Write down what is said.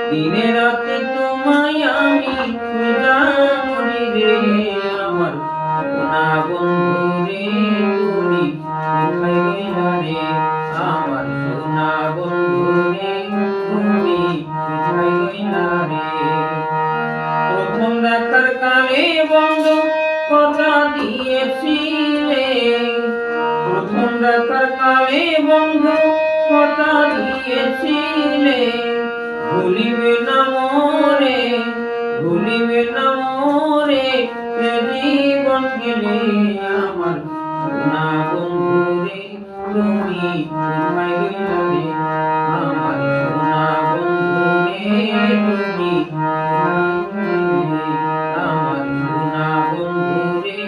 দিনে রাতে তোমায় আমি খোঁজা করি রে আমার সোনা বন্ধু রে তুমি কোথায় গেলা রে আমার সোনা বন্ধু রে তুমি কোথায় গেলা রে প্রথম দেখার কালে বন্ধু কথা দিয়েছিলে প্রথম দেখার কালে বন্ধু কথা দিয়েছিলে ভুলিবে না মোরে ভুলিবে না মোরে এ জীবন গেলে আমার সোনা বন্ধু রে তুমি কোথায় গেলা রে আমার সোনা বন্ধু রে তুমি